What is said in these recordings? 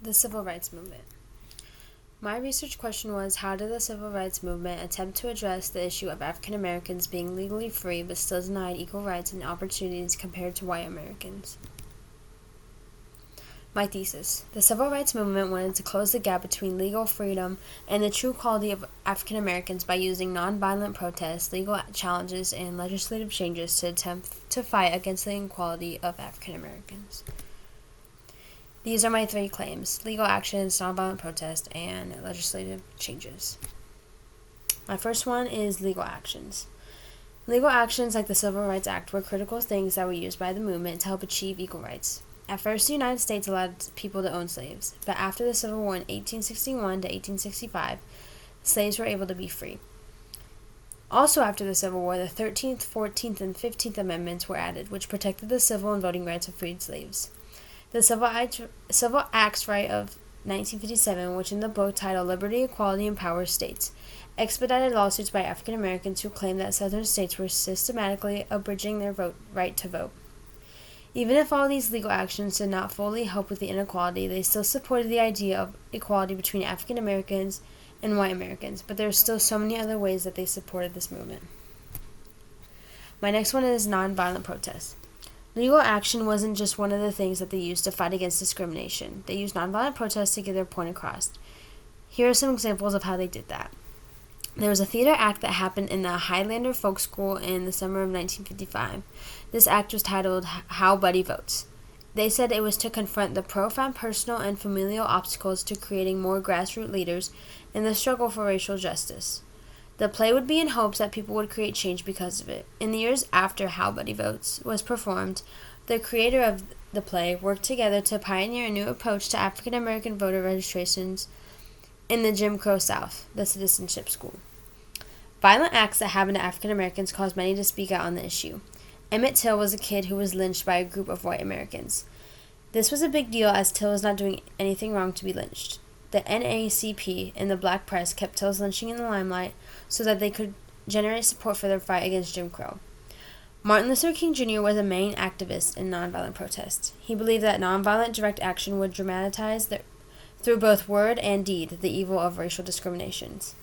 The Civil Rights Movement. My research question was, how did the Civil Rights Movement attempt to address the issue of African Americans being legally free but still denied equal rights and opportunities compared to white Americans? My thesis. The Civil Rights Movement wanted to close the gap between legal freedom and the true quality of African Americans by using nonviolent protests, legal challenges, and legislative changes to attempt to fight against the inequality of African Americans. These are my three claims: legal actions, nonviolent protest, and legislative changes. My first one is legal actions. Legal actions like the Civil Rights Act were critical things that were used by the movement to help achieve equal rights. At first, the United States allowed people to own slaves, but after the Civil War in 1861 to 1865, slaves were able to be free. Also after the Civil War, the 13th, 14th, and 15th Amendments were added, which protected the civil and voting rights of freed slaves. The Civil Acts Right of 1957, which in the book titled Liberty, Equality, and Power states, expedited lawsuits by African Americans who claimed that Southern states were systematically abridging their right to vote. Even if all these legal actions did not fully help with the inequality, they still supported the idea of equality between African Americans and white Americans, but there are still so many other ways that they supported this movement. My next one is nonviolent protest. Legal action wasn't just one of the things that they used to fight against discrimination. They used nonviolent protests to get their point across. Here are some examples of how they did that. There was a theater act that happened in the Highlander Folk School in the summer of 1955. This act was titled How Buddy Votes. They said it was to confront the profound personal and familial obstacles to creating more grassroots leaders in the struggle for racial justice. The play would be in hopes that people would create change because of it. In the years after How Buddy Votes was performed, the creator of the play worked together to pioneer a new approach to African American voter registrations in the Jim Crow South, the citizenship school. Violent acts that happened to African Americans caused many to speak out on the issue. Emmett Till was a kid who was lynched by a group of white Americans. This was a big deal as Till was not doing anything wrong to be lynched. The NAACP and the black press kept Till's lynching in the limelight so that they could generate support for their fight against Jim Crow. Martin Luther King Jr. was a main activist in nonviolent protest. He believed that nonviolent direct action would dramatize through both word and deed the evil of racial discriminations.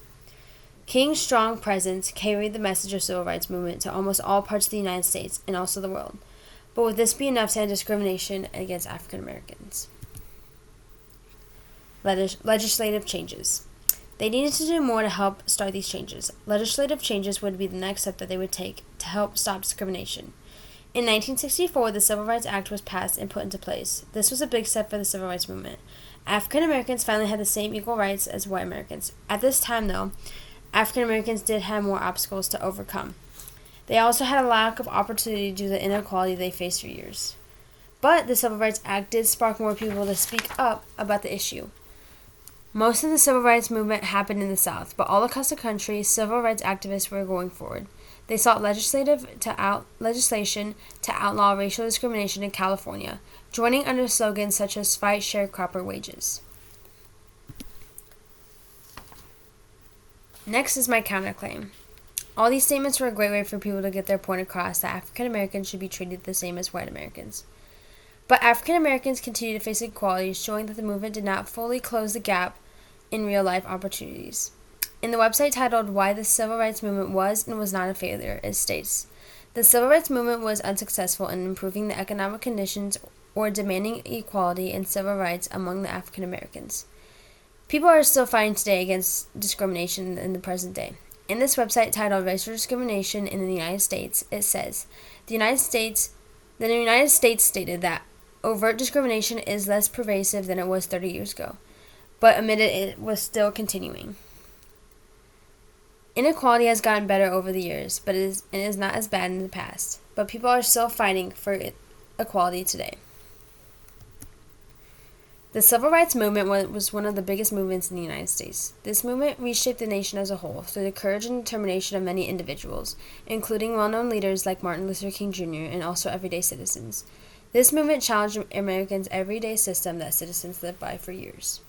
King's strong presence carried the message of the civil rights movement to almost all parts of the United States and also the world. But would this be enough to end discrimination against African Americans? Legislative changes. They needed to do more to help start these changes. Legislative changes would be the next step that they would take to help stop discrimination. In 1964, the Civil Rights Act was passed and put into place. This was a big step for the civil rights movement. African Americans finally had the same equal rights as white Americans. At this time, though, African Americans did have more obstacles to overcome. They also had a lack of opportunity due to the inequality they faced for years. But the Civil Rights Act did spark more people to speak up about the issue. Most of the civil rights movement happened in the South, but all across the country, civil rights activists were going forward. They sought legislation to outlaw racial discrimination in California, joining under slogans such as Fight Sharecropper Wages. Next is my counterclaim. All these statements were a great way for people to get their point across that African Americans should be treated the same as white Americans. But African Americans continue to face inequality, showing that the movement did not fully close the gap in real-life opportunities. In the website titled Why the Civil Rights Movement Was and Was Not a Failure, it states, the civil rights movement was unsuccessful in improving the economic conditions or demanding equality and civil rights among the African Americans. People are still fighting today against discrimination in the present day. In this website titled Racial Discrimination in the United States, it says, the United States stated that overt discrimination is less pervasive than it was 30 years ago, but admitted it was still continuing. Inequality has gotten better over the years, but it is not as bad in the past. But people are still fighting for equality today. The Civil Rights Movement was one of the biggest movements in the United States. This movement reshaped the nation as a whole through the courage and determination of many individuals, including well-known leaders like Martin Luther King Jr. and also everyday citizens. This movement challenged Americans' everyday system that citizens lived by for years.